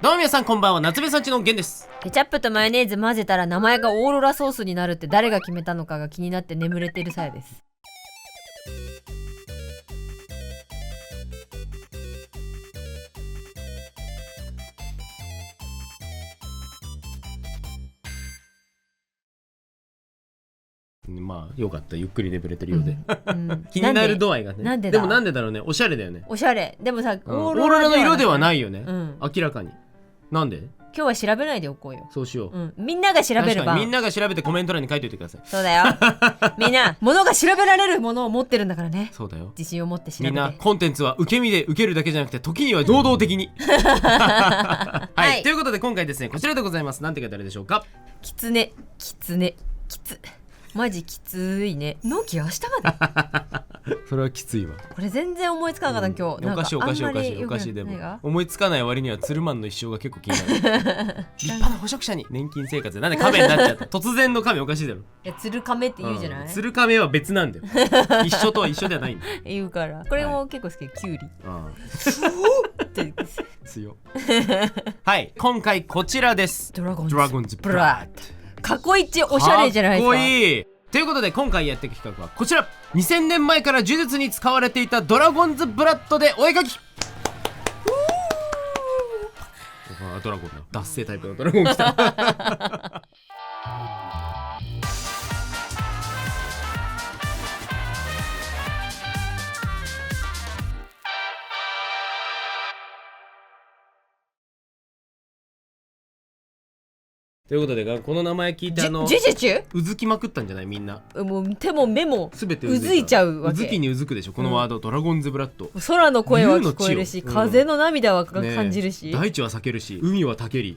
どうも皆さんこんばんは、夏目さんちのゲンです。ケチャップとマヨネーズ混ぜたら名前がオーロラソースになるって誰が決めたのかが気になって眠れてるさやです。まあよかった、ゆっくり眠れてるようで、気にななる度合いがね。なんでだでもなんでだろうね、おしゃれだよね。おしゃれでもさ、オーロラの色ではないよね、明らかに。なんで今日は調べないでおこうよ。そうしよう、みんなが調べれば。確かにみんなが調べてコメント欄に書いておいてください。そうだよみんな物が調べられるものを持ってるんだからね。そうだよ、自信を持って調べて。みんなコンテンツは受け身で受けるだけじゃなくて時には能動的にはい、ということで今回ですね、こちらでございます。なんて書いてあるでしょうか。きつねきつねきつマジきついね。納期明日までそれはきついわ。これ全然思いつかなかった、今日。おかしいおかしいおかしいおかしい。でも思いつかない割にはツルマンの一生が結構気になる立派な捕食者に年金生活でなんで亀になっちゃった突然の亀おかしいだろ。いや、ツルカメって言うじゃない、ツルカメは別なんだよ一緒とは一緒ではないんだよ言うから。これも結構好き、キュウリって強はい、今回こちらです。ドラゴンズブラッド。過去一おしゃれじゃないですか。かっこいい。ということで今回やっていく企画はこちら。2000年前から呪術に使われていたドラゴンズブラッドでお絵描き。ドラゴンだ、脱製タイプのドラゴン来たということでこの名前聞いてジュジュチュうずきまくったんじゃない？みんなもう手も目もすべてうずいちゃうわけ。うずきにうずくでしょこのワード、ドラゴンズブラッド。空の声は聞こえるし、風の涙はね、感じるし、大地は裂けるし、海はたけり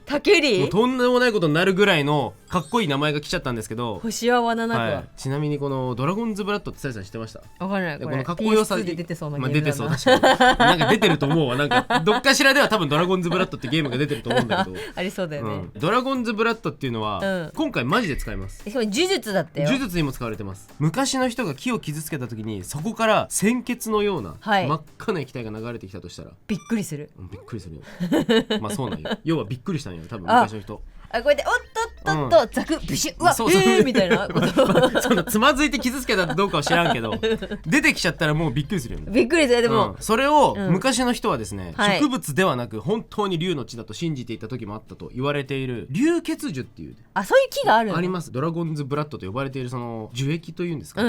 もうとんでもないことになるぐらいのかっこいい名前が来ちゃったんですけど、星は罠なくは、ちなみにこのドラゴンズブラッドってさやさん知ってました？わかんない。このかっこよさ PS2 で出てそうなゲームだな。出てそう確かになんか出てると思うわ。なんかどっかしらでは多分ドラゴンズブラッドってゲームが出てると思うんだけどありそうだよね、ドラゴンズブラッドっていうのは、今回マジで使います。しかも呪術だったよ。呪術にも使われてます。昔の人が木を傷つけた時にそこから鮮血のような、真っ赤な液体が流れてきたとしたらびっくりする。びっくりするよまあそうなんよ。要はびっくりしたんよ多分昔の人。こうやっておっとっとっと、ザクブシュうわみたいなことそんなつまずいて傷つけたかどうかは知らんけど出てきちゃったらもうびっくりするよね。びっくりする。でも、それを昔の人はですね、植物ではなく本当に竜の血だと信じていた時もあったと言われている竜血樹っていう、そういう木があるの？あります。ドラゴンズブラッドと呼ばれているその樹液というんですか、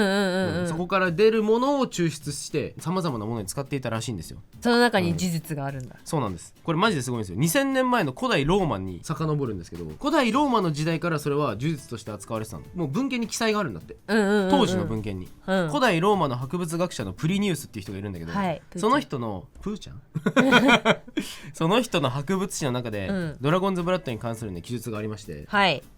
そこから出るものを抽出してさまざまなものに使っていたらしいんですよ。その中に呪術があるんだ、そうなんです。これマジですごいんですよ。2000年前の古代ローマに遡るんですけど、古代ローマの時代からそれは呪術として扱われてたの。もう文献に記載があるんだって、当時の文献に、古代ローマの博物学者のプリニウスっていう人がいるんだけど、その人のプーちゃんその人の博物誌の中で、ドラゴンズブラッドに関する、ね、記述がありまして、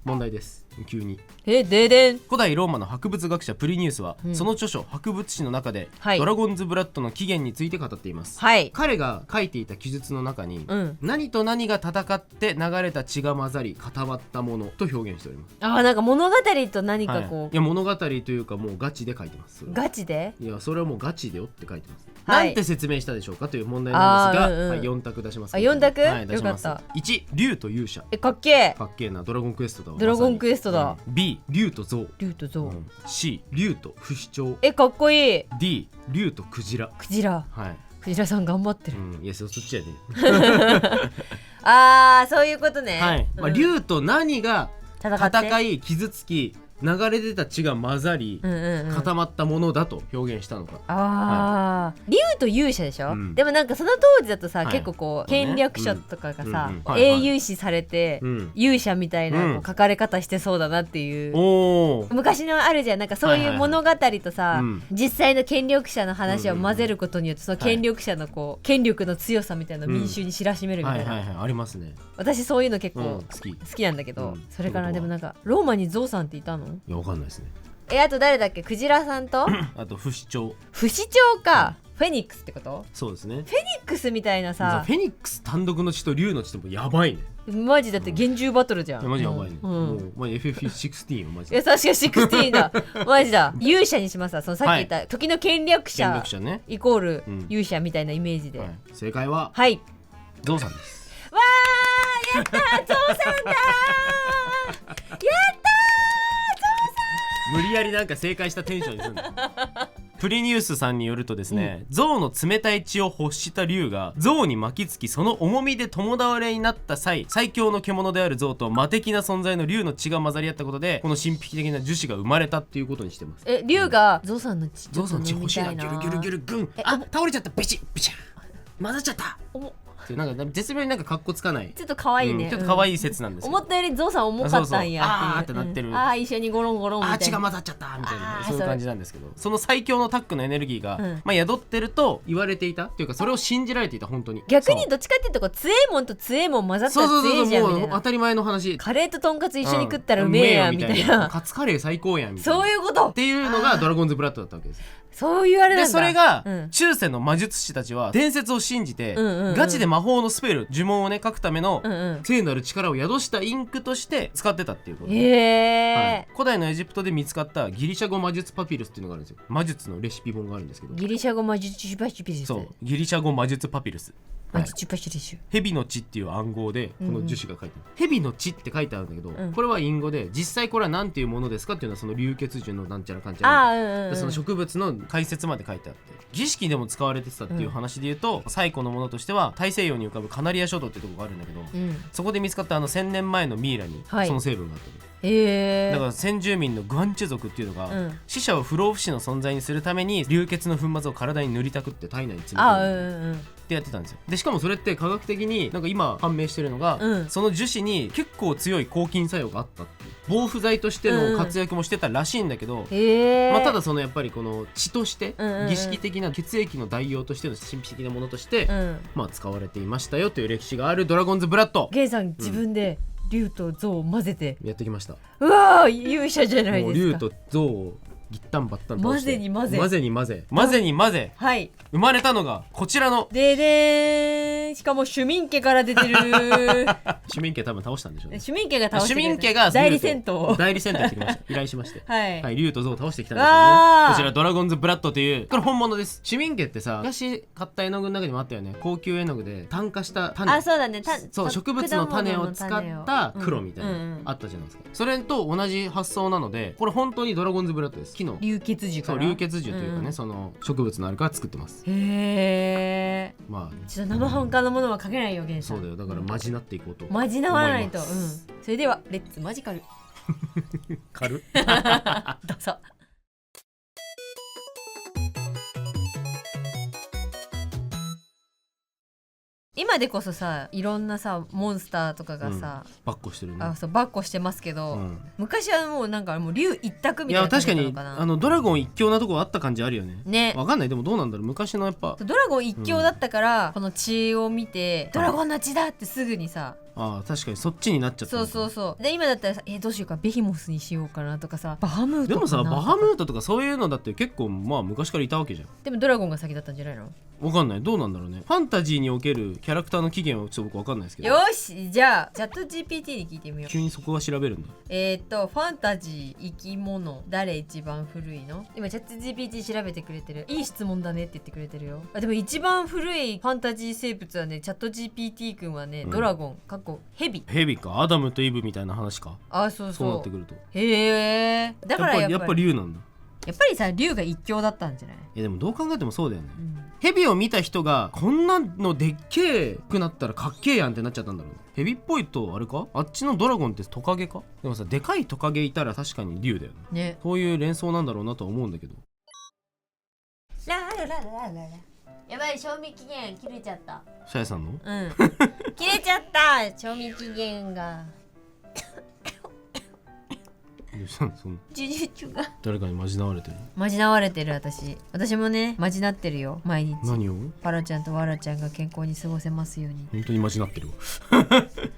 問題です。急にででん。古代ローマの博物学者プリニウスは、その著書博物誌の中で、ドラゴンズブラッドの起源について語っています。彼が書いていた記述の中に、何と何が戦って流れた血が混ざり固まったものと表現しております。なんか物語と何かこう、いや物語というかもうガチで書いてます。ガチで？いやそれはもうガチでよって書いてます。なんて説明したでしょうかという問題なんですが、4択出します。4択？出します。1、竜と勇者。かっけえ。かっけえな。ドラゴンクエストだわ。ドラゴンクエストだ。B、竜と象。竜と象。C、竜と不死鳥。かっこいい。D、竜とクジラ。クジラ。クジラさん頑張ってる。いやそっちやで。そういうことね。竜と何が戦い傷つき流れ出た血が混ざり、固まったものだと表現したのか。竜と勇者でしょ、でもなんかその当時だとさ、結構こう権力者とかがさ、英雄視されて、勇者みたいな書かれ方してそうだなっていう、昔のあるじゃん。なんかそういう物語とさ、実際の権力者の話を混ぜることによって、その権力者のこう権力の強さみたいなのを民衆に知らしめるみたいな、ありますね。私そういうの結構好きなんだけど、それからでもなんかローマにゾウさんっていたの？いやわかんないですね。あと誰だっけ？クジラさんとあと不死鳥。不死鳥か、フェニックスってこと？そうですね。フェニックスみたいなさ、フェニックス単独の血と竜の血ってもやばいね。マジだって厳重バトルじゃん。マジやばいね。もうマジ FF16 よマジ。いや確か16だ。マジだ。勇者にしますわ。そのさっき言った時の権力者イコール勇者みたいなイメージで。正解ははい。ゾウさんです。わーやったーゾウさんだーやったーゾウさん無理やりなんか正解したテンションにするんだプリニュースさんによるとですね、象の冷たい血を欲した竜が象に巻きつき、その重みで共倒れになった際、最強の獣である象と魔的な存在の竜の血が混ざり合ったことで、この神秘的な樹脂が生まれたっていうことにしてます。竜がゾウさんの血、ゾウさんの血欲しいな、ギュルギュルギュルグン、あ、倒れちゃった、ビチッビチャー混ざっちゃった。なんか絶妙になんかカッコつかない、ちょっと可愛いね、ちょっと可愛い説なんですよ。思ったよりゾウさん重かったんやあーってなってる、あー一緒にゴロンゴロンみたいな、血が混ざっちゃったみたいな、そういう感じなんですけど、その最強のタッグのエネルギーが、宿ってると言われていたっていうか、それを信じられていた。本当に逆にどっちかっていうと、こう強えもんと強えもん混ざったら強えじゃんみたいな、もう当たり前の話。カレーととんかつ一緒に食ったらうめえやんみたいな、カツカレー最高やんみたいな、そういうことっていうのがドラゴンズブラッドだったわけです。そういうあれなんだ。でそれが、中世の魔術師たちは伝説を信じて、ガチで魔法のスペル、呪文をね書くための、聖なる力を宿したインクとして使ってたっていうこと。古代のエジプトで見つかったギリシャ語魔術パピルスっていうのがあるんですよ。魔術のレシピ本があるんですけど、ギリシャ語魔術パピルス、そうギリシャ語魔術パピルス、蛇の血っていう暗号でこの樹脂が書いてある、蛇の血って書いてあるんだけど、これは隠語で、実際これは何ていうものですかっていうのはその流血樹のなんちゃらかんちゃら、その植物の解説まで書いてあって、儀式でも使われてたっていう話で言うと、最古のものとしては大西洋に浮かぶカナリア諸島っていうところがあるんだけど、そこで見つかった1000年前のミイラにその成分があったと。だから先住民のグアンチュ族っていうのが、死者を不老不死の存在にするために流血の粉末を体に塗りたくって体内に詰め込むってやってたんですよ。でしかもそれって科学的になんか今判明してるのが、その樹脂に結構強い抗菌作用があったっていう、防腐剤としての活躍もしてたらしいんだけど、ただそのやっぱりこの血として、儀式的な血液の代用としての神秘的なものとして、使われていましたよという歴史があるドラゴンズブラッド。ゲイさん自分で竜と象を混ぜてやってきました。うわー勇者じゃないですか。竜と象をギッタンバッタン倒して、混ぜに混ぜ、はい、生まれたのがこちらのででーん、しかもシュミン家から出てるシュミン家多分倒したんでしょうね。シュミン家が倒してくれた、シュミン家が代理戦闘やってきました依頼しましてはい、竜と象を倒してきたんですよね。こちらドラゴンズブラッドという、これ本物です。シュミン家ってさ、昔買った絵の具の中にもあったよね。高級絵の具で炭化した種、あ、そうだね、そう植物の種を使った黒みたいな、あったじゃないですか。それと同じ発想なので、これ本当にドラゴンズブラッドです。木の流血樹から、そう流血樹というかね、その植物のあるから作ってます。へえ。ちょっと生半可なものは書けないよ、ゲンさん。そうだよ、だからマジなっていこうとマジなわないと。それではレッツマジカル軽どうぞ。今でこそさ、いろんなさモンスターとかがさ、バッコしてるね。そうバッコしてますけど、昔はもうなんかもう竜一択みたいな感じなのかな。いや確かにドラゴン一強なとこあった感じあるよね。ね、わかんない。でもどうなんだろう、昔のやっぱドラゴン一強だったから、この血を見てドラゴンの血だってすぐにさ、確かにそっちになっちゃった。そうで、今だったらさ、どうしようか、ベヒモスにしようかなとかさ、バハムートかな。でもさ、バハムートとかそういうのだって結構昔からいたわけじゃん。でもドラゴンが先だったんじゃないの。わかんない、どうなんだろうね。ファンタジーにおけるキャラクターの起源はちょっと僕わかんないですけど。よし、じゃあチャット GPT に聞いてみよう。急にそこは調べるんだ。ファンタジー、生き物、誰一番古いの。今チャット GPT 調べてくれてる。いい質問だねって言ってくれてるよ。でも一番古いファンタジー生物はね、チャット GPT 君はね、ドラゴンヘビか、アダムとイブみたいな話か。そうなってくると。へえ。だからやっぱ竜なんだ。やっぱりさ、竜が一強だったんじゃない。でもどう考えてもそうだよね。ヘビを見た人がこんなのでっけえくなったらかっけえやんってなっちゃったんだろう。ヘビっぽいとあれか、あっちのドラゴンってトカゲか。でもさ、でかいトカゲいたら確かに竜だよね。そういう連想なんだろうなとは思うんだけど。やばい、賞味期限切れちゃった。シャイさんの切れちゃった、賞味期限が誰かにまじなわれてる。私もね、まじなってるよ、毎日。何を。パラちゃんとワラちゃんが健康に過ごせますように。本当にまじなってる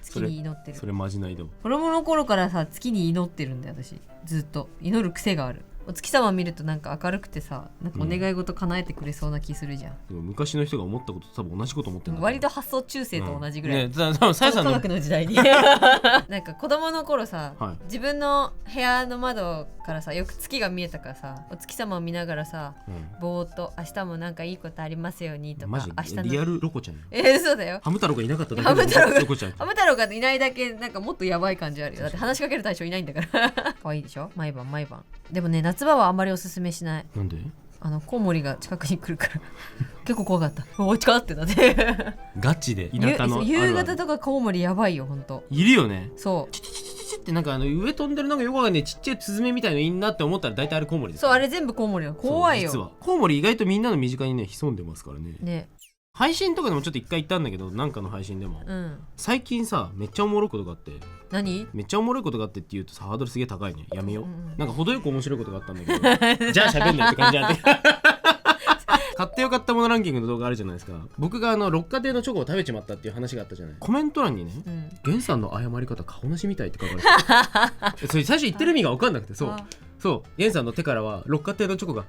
月に祈ってる。それまじないだ。子供の頃からさ、月に祈ってるんだよ、私。ずっと祈る癖がある。お月様見るとなんか明るくてさ、なんかお願い事叶えてくれそうな気するじゃん、昔の人が思ったことと多分同じこと思ってるんだ、割と発想中世と同じぐらい、ね、多分さやさんの科学の時代になんか子供の頃さ、はい、自分の部屋の窓からさよく月が見えたからさ、お月様を見ながらさ、ぼーっと明日もなんかいいことありますようにとか、マジ明日のリアルロコちゃんそうだよ。ハム太郎がいなかっただけハム太郎がロコちゃんハム太郎がいないだけなんかもっとやばい感じあるよ。だって話しかける対象いないんだから可愛いでしょ、毎晩毎晩。でもね、夏場はあんまりおすすめしない。なんで？コウモリが近くに来るから結構怖かった。おっちかってなってガチで田舎の夕方とかコウモリやばいよ、ほんといるよね。そうチチチチチってなんか上飛んでるなんかよくわかんないちっちゃいスズメみたいのいんなって思ったら大体あれコウモリです。そう、あれ全部コウモリよ。怖いよ。実はコウモリ意外とみんなの身近にね潜んでますからね。ね、配信とかでもちょっと一回言ったんだけど、なんかの配信でも、最近さめっちゃおもろいことがあって。何？めっちゃおもろいことがあってって言うとさハードルすげえ高いね、やめよう、なんか程よく面白いことがあったんだけどじゃあ喋んないって感じなんで買ってよかったものランキングの動画あるじゃないですか。僕が六花亭のチョコを食べちまったっていう話があったじゃない。コメント欄にね、源さんの謝り方顔なしみたいって書かれてそれ最初言ってる意味が分かんなくて、そう源さんの手からは六花亭のチョコが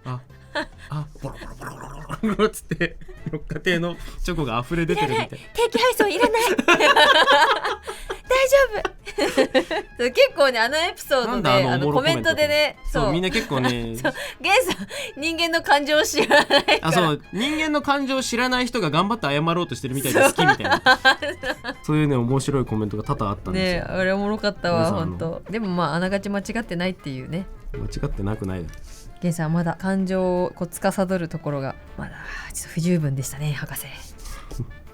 ボロボロボロボロボロボロっつって六花亭のチョコが溢れ出てるみたいな。定期配送いらない大丈夫結構ね、あのエピソードでコメントでね、そうみんな結構ね源さん人間の感情を知らないから、そう人間の感情を知らない人が頑張って謝ろうとしてるみたいで好きみたいなそういうね面白いコメントが多々あったんですよね。あれおもろかったわ、ほんと。でもまああながち間違ってないっていうね。間違ってなくない。源さんまだ感情を司るところがまだちょっと不十分でしたね、博士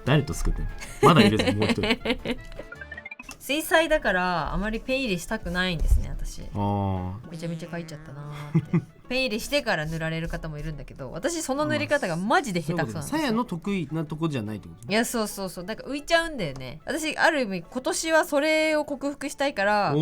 誰と作ってんの？まだいるぞもう一人水彩だからあまりペン入れしたくないんですね、私。あめちゃめちゃ描いちゃったなーってペン入れしてから塗られる方もいるんだけど、私その塗り方がマジで下手くそなんですよ。さやの得意なとこじゃないってこと？いや、そうそうそう、なんか浮いちゃうんだよね。私ある意味今年はそれを克服したいから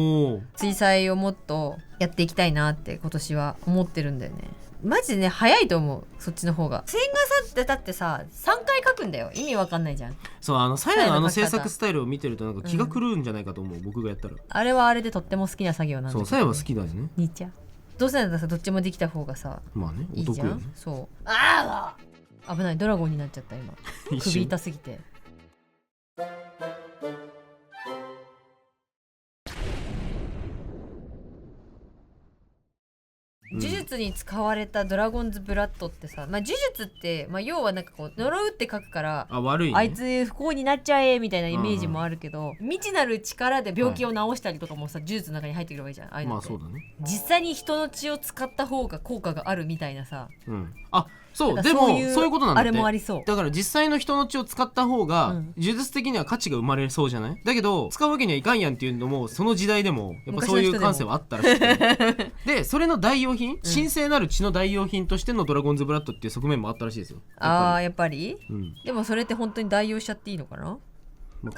水彩をもっとやっていきたいなって今年は思ってるんだよね。マジでね、早いと思う、そっちの方が。線画さってだってさ3回描くんだよ、意味わかんないじゃん。そうさやの制作スタイルを見てるとなんか気が狂うんじゃないかと思う、僕がやったら。あれはあれでとっても好きな作業なんだけど、そうさやは好きだよね。似ちゃう。どうせなんださ、どっちもできた方がさまあね、いいじゃん。お得よね。そう危ない、ドラゴンになっちゃった今首痛すぎて。呪術に使われたドラゴンズブラッドってさ、呪術って、要はなんかこう呪うって書くから悪い、ね、あいつ不幸になっちゃえみたいなイメージもあるけど、未知なる力で病気を治したりとかもさ、呪術の中に入ってくればいいじゃん。ああいうのって、そうだね、実際に人の血を使った方が効果があるみたいなさ、そうでもそういうことなんだって。あれもありそう。だから実際の人の血を使った方が、呪術的には価値が生まれそうじゃない。だけど使うわけにはいかんやんっていうのもその時代でもやっぱそういう感性はあったらしくてでそれの代用品、神聖なる血の代用品としてのドラゴンズブラッドっていう側面もあったらしいですよ。やっぱり、でもそれって本当に代用しちゃっていいのかな。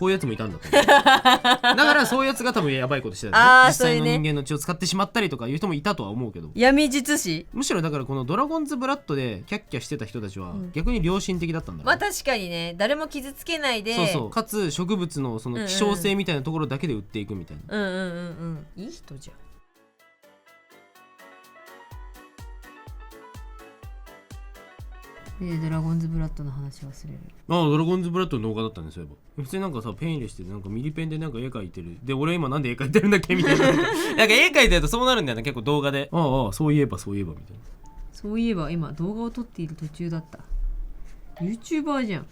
こういうやつもいたんだと思うだからそういうやつが多分やばいことしてたんですね。実際の人間の血を使ってしまったりとかいう人もいたとは思うけど、闇術師。むしろだからこのドラゴンズブラッドでキャッキャしてた人たちは逆に良心的だったんだろう、確かにね、誰も傷つけないで、かつ植物のその希少性みたいなところだけで売っていくみたいな、いい人じゃん。ドラゴンズブラッドの話忘れる。ドラゴンズブラッドの動画だったんですよ。普通になんかさペン入れしてなんかミリペンでなんか絵描いてる。で俺今なんで絵描いてるんだっけみたいななんか絵描いてるとそうなるんだよね、結構動画で。そういえばみたいな。そういえば今動画を撮っている途中だった。 YouTuber じゃん。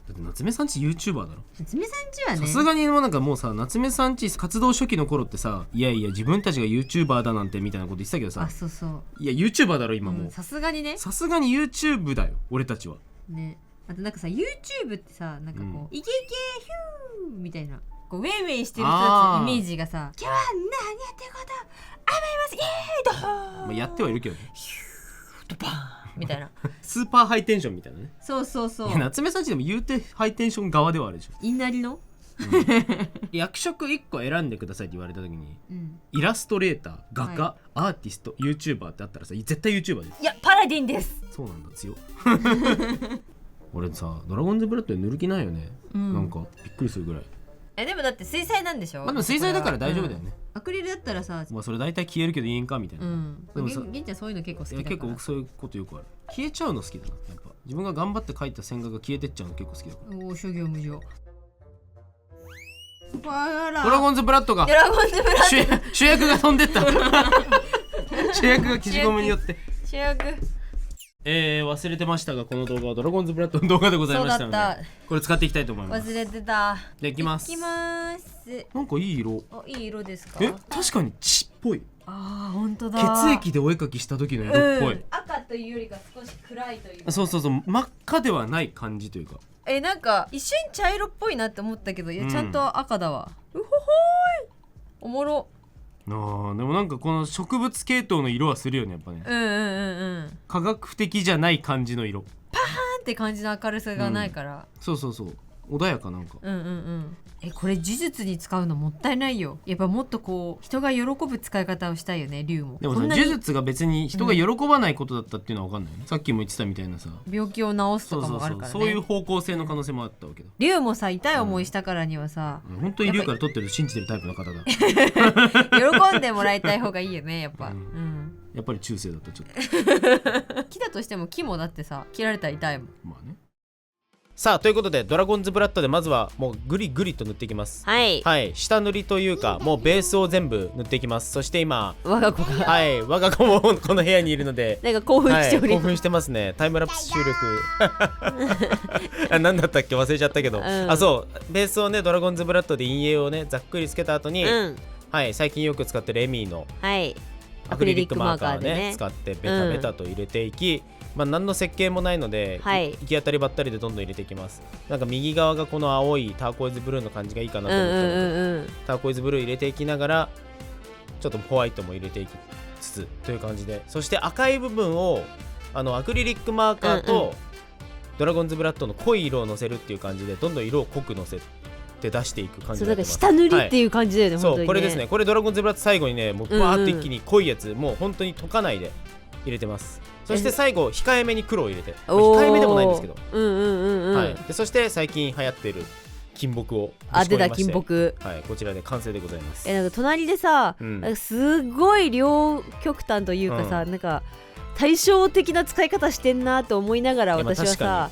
だって夏目さんち YouTuber だろ。夏目さんちはね、さすがになんかもうさ、夏目さんち活動初期の頃ってさ、いやいや自分たちが YouTuber だなんてみたいなこと言ってたけどさ、そうそう、いや YouTuber だろ今もう。さすがにね、さすがに YouTube だよ俺たちはね。あとなんかさ YouTube ってさ、なんかこう、イケイケヒューみたいなこうウェイウェイしてる人たちのイメージがさ、今日は何やってること甘いますイエーイドーン、やってはいるけどね、ヒュードバーンみたいなスーパーハイテンションみたいなね。そうそうそう。いや夏目さんちでも言うてハイテンション側ではあるでしょ。インナリの、役職1個選んでくださいって言われた時に、イラストレーター、画家、アーティスト、YouTuber ってあったらさ、絶対 YouTuber です。いやパラディンです。そうなんだ、強俺さドラゴンズブラッドで塗る気ないよね、なんかびっくりするぐらい。でもだって水彩なんでしょ。まあでも水彩だから大丈夫だよね。アクリルだったらさ、まあそれ大体消えるけどいいんかみたいな。でも銀ちゃんそういうの結構好きだから。結構僕そういうことよくある。消えちゃうの好きだな。やっぱ自分が頑張って描いた線画が消えてっちゃうの結構好きだから。おお、諸行無常。ドラゴンズブラッドが主役が飛んでった主役が消しゴムによって主役忘れてましたが、この動画はドラゴンズブラッドの動画でございましたので、これ使っていきたいと思います。忘れてた。で、いきます。なんかいい色。いい色ですか。確かに血っぽい。本当だ。血液でお絵描きした時の色っぽい。赤というよりか少し暗いという。そう真っ赤ではない感じというか。なんか一瞬茶色っぽいなって思ったけど、いやちゃんと赤だわ。うほほーい。おもろ。でもなんかこの植物系統の色はするよね、やっぱね。科学的じゃない感じの色。パーンって感じの明るさがないから。そう穏やかなんか。これ呪術に使うのもったいないよ。やっぱもっとこう人が喜ぶ使い方をしたいよね、竜も。でもさ、呪術が別に人が喜ばないことだったっていうのは分かんないよね。さっきも言ってたみたいなさ、病気を治すとかもあるからね。そういう方向性の可能性もあったわけだ。竜もさ、痛い思いしたからにはさ、本当に竜から取ってると信じてるタイプの方だ喜んでもらいたい方がいいよね、やっぱ。やっぱり中世だったちょっと木だとしても木もだってさ、切られたら痛いもん。まあね。さあということで、ドラゴンズブラッドでまずはもうグリグリと塗っていきます。はい、下塗りというかもうベースを全部塗っていきます。そして今我が子が我が子もこの部屋にいるのでなんか興奮しております。興奮してますね。タイムラプス収録何だったっけ忘れちゃったけど、そうベースをね、ドラゴンズブラッドで陰影をねざっくりつけた後に、最近よく使ってるエミーのアクリリックマーカーね使ってベタベタと入れていき、何の設計もないので、行き当たりばったりでどんどん入れていきます。なんか右側がこの青いターコイズブルーの感じがいいかなと思ったので、ターコイズブルー入れていきながらちょっとホワイトも入れていきつつという感じで、そして赤い部分をアクリリックマーカーとドラゴンズブラッドの濃い色をのせるっていう感じで、どんどん色を濃くのせて出していく感じになってます。下塗りっていう感じだよね。そうこれですね。これドラゴンズブラッド最後にね、もうバーって一気に濃いやつ、もう本当に溶かないで入れてます。そして最後控えめに黒を入れて、控えめでもないんですけど、でそして最近流行っている金木を出た金木、こちらで完成でございます。なんか隣でさ、すごい両極端というかさ、なんか対照的な使い方してんなと思いながら、私はさ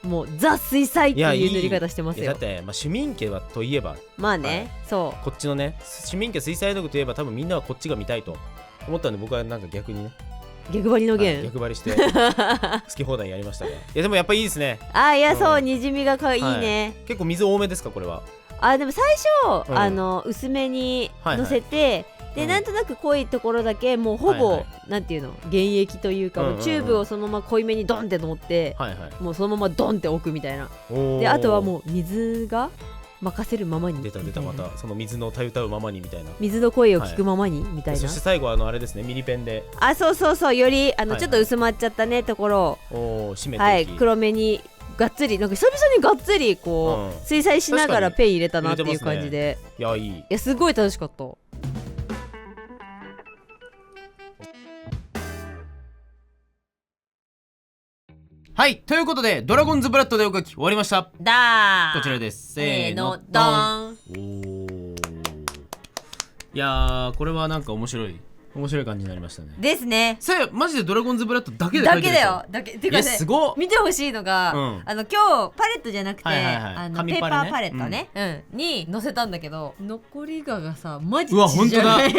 もうザ水彩っていう塗り方してますよ。だって市民家はといえばまあね、そうこっちのね市民家水彩絵の具といえば多分みんなはこっちが見たいと思ったんで、僕はなんか逆にね逆張りの弦、逆張りして好き放題やりましたが、いやでもやっぱいいですね。いやそう、にじみがいいね。結構水多めですかこれは。でも最初薄めにのせて、でなんとなく濃いところだけもうほぼなんていうの、原液というかチューブをそのまま濃いめにドンって乗って、もうそのままドンって置くみたいな。であとはもう水が任せるままに。出たまたその水のたゆたうままにみたいな、水の声を聞くままにみたいな。そして最後あれですね、ミリペンでそうよりちょっと薄まっちゃったねところを締めていき、黒めにがっつり、なんか久々にがっつりこう水彩しながらペン入れたなっていう感じで、いやすごい楽しかった。ということでドラゴンズブラッドでお描き終わりました。こちらです。せーのドン。いやー、これはなんか面白い感じになりましたね。ですね。それマジでドラゴンズブラッドだけで描いてるだけだよ。てかね、すごっ。見てほしいのが、今日パレットじゃなくて、ペーパーパレットね、に載せたんだけど、残りがさマジ血じゃない。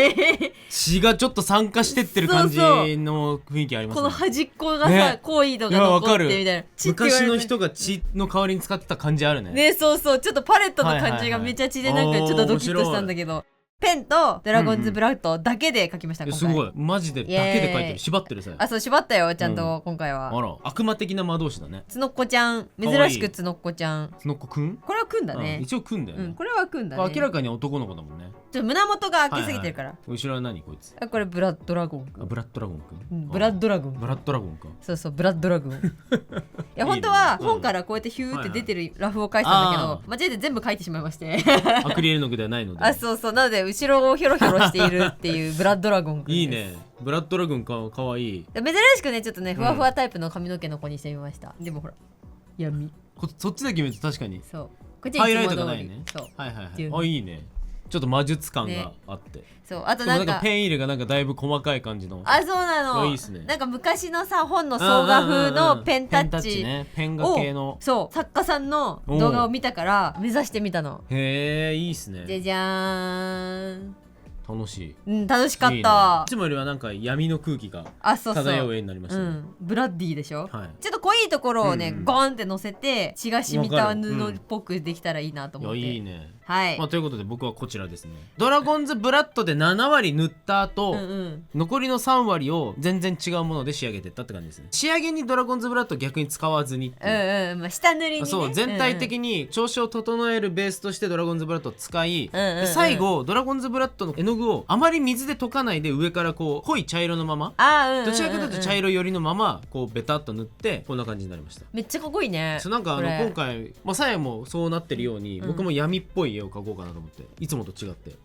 血がちょっと酸化してってる感じの雰囲気ありますね。この端っこがさ濃いのが残ってみたいな。昔の人が血の代わりに使ってた感じあるね。ね、そうちょっとパレットの感じがめちゃ血で、なんかちょっとドキッとしたんだけど。ペンとドラゴンズブラッドだけで描きました。今回すごい、マジでだけで描いてる。縛ってるさ。そう縛ったよちゃんと今回は。悪魔的な魔導士だね。つのっこちゃん、珍しくつのっこちゃん。つのっこくん？これはくんだね。一応くんだよね。これはくんだね。明らかに男の子だもんね。ちょっと胸元が開きすぎてるから。後ろは何こいつ？これブラッドラゴンくん。ブラッドラゴンくん。ブラッドラゴン。ブラッドラゴンか。そうブラッドラゴン。いや本当は本からこうやってヒューって出てるラフを描いてたんだけど、間違えて全部描いてしまいまして。アクリル絵の具ではないので。そうなので後ろをヒョロヒョロしているっていうブラッドラゴンくんです。いいね。ブラッドラゴンかわいい。珍しくねちょっとねふわふわタイプの髪の毛の子にしてみました。でもほら闇。そっちだけ見ると確かに。こっちはハイライいつも通りトがないね。そうはいはいっていうはい。あ、いいね。ちょっと魔術感があって。そうあとなかなんんかペン入れがなんかだいぶ細かい感じの。あそうなのいいっすねなんか昔のさ本の総画風のペンタッチね。ペン画系の。そう作家さんの動画を見たから目指してみたの。へえ、いいっすね。じゃじゃーん。楽しい。うん楽しかっいいねた。いつもよりはなんか闇の空気があそうそう漂う絵になりましたね。ブラッディでしょ、はいちょっと濃いところをね、うんうんゴンって乗せて血が染みたわかる布っぽくできたらいいなとい思って、やいいね。はい、まあ、ということで僕はこちらですね。ドラゴンズブラッドで7割塗った後、うんうん残りの3割を全然違うもので仕上げてったって感じですね。仕上げにドラゴンズブラッド逆に使わずにっていう、まあ、下塗りにねそう全体的に調子を整えるベースとしてドラゴンズブラッドを使い、でで最後ドラゴンズブラッドの絵の具をあまり水で溶かないで上からこう濃い茶色のまま、どちらかというと茶色寄りのままこうベタっと塗ってこんな感じになりました。めっちゃかっこいいね。そうなんかこれ今回、まあ、さえもそうなってるように、僕も闇っぽい絵を描こうかなと思っていつもと違って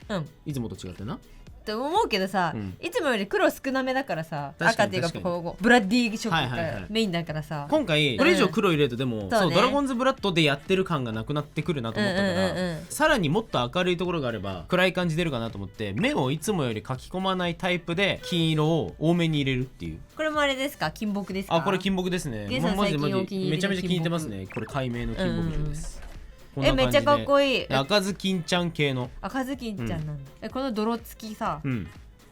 うんいつもと違ってなって思うけどさ、いつもより黒少なめだからさ、確かに赤っていうか確かにこうブラッディ色はいはいはいがメインだからさ、今回これ以上黒入れるとでも、そうねドラゴンズブラッドでやってる感がなくなってくるなと思ったから、さらにもっと明るいところがあれば暗い感じ出るかなと思って目をいつもより描き込まないタイプで金色を多めに入れるっていう。これもあれですか、金木ですか。あ、これ金木ですね。ゲンさんマジで最近お気に入りのめちゃめちゃ気に入ってますね。これ解明の金木銃です。こんな感じでめっちゃかっこいい。赤ずきんちゃん系の赤ずきんちゃんなんだ、この泥付きさ、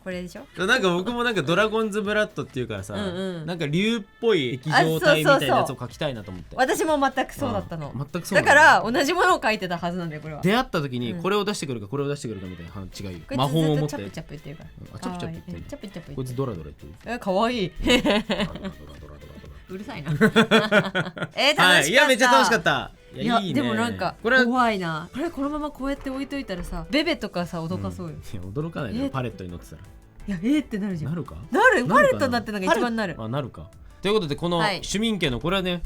これでしょ。なんか僕もなんかドラゴンズブラッドっていうからさ、なんか竜っぽい液状体みたいなやつを描きたいなと思って。私も全くそうだったの、全くそうだから同じものを描いてたはずなんだよこれは。出会った時にこれを出してくるかこれを出してくるかみたいな違いよ。魔法を持ってチャプチャプ言ってるから。チャプチャプ言ってる。チャプチャプこいつドラドラ言ってる。かわいい。うるさいな。楽しかった。いやめっちゃ楽しかった。いやでもなんか怖いな。これこのままこうやって置いといたらさ、ベベとかさ脅かそうよ。いや驚かないでパレットに乗ってたら。いやってなるじゃん。なるか。なるパレットになってのが一番なる。なるか。ということでこのシュミンケのこれはね、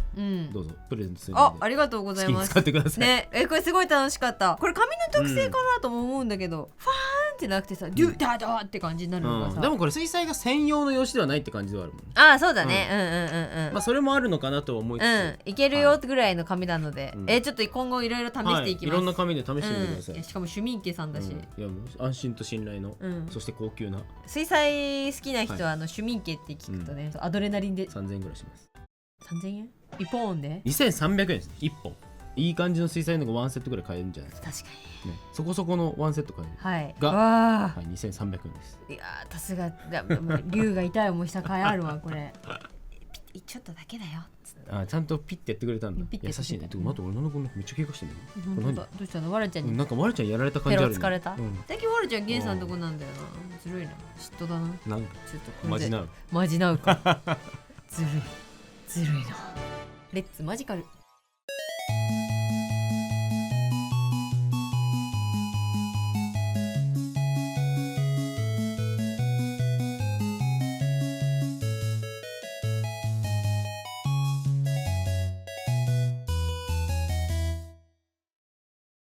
どうぞプレゼントするのでありがとうございます。好きに使ってくださいね。これすごい楽しかった。これ紙の特性かなとも思うんだけど、ファーンってなくてさ、デュダダーって感じになるのがさ。でもこれ水彩画専用の用紙ではないって感じではあるもん。あ、そうだね。まあそれもあるのかなと思いつつ、いけるよぐらいの紙なので、ちょっと今後いろいろ試していきます。いろんな紙で試してみてください。しかもシュミンケさんだし、いやもう安心と信頼の、そして高級な水彩好きな人はシュミンケって聞くとね、アドレナリンで3000円ぐらいします。3000円1本で2300円です。1本いい感じの水彩のがワンセットぐらい買えるんじゃないですか。確かに、そこそこのワンセット買える、が2300円です。いやさすが竜が痛い思いした甲斐あるわこれ。ちょっとだけだよ。ちゃんとピッてやってくれたんだ。優しいね。待って俺の子めっちゃ怪我してるの。どうしたの。わらちゃんになんかわらちゃんやられた感じあるね。ペロ疲れた。最近わらちゃんゲンさんとこなんだよな。ずるいな。嫉妬だな。なんかちょっとマジなうマジなうか。ずるいな。レッツマジカル。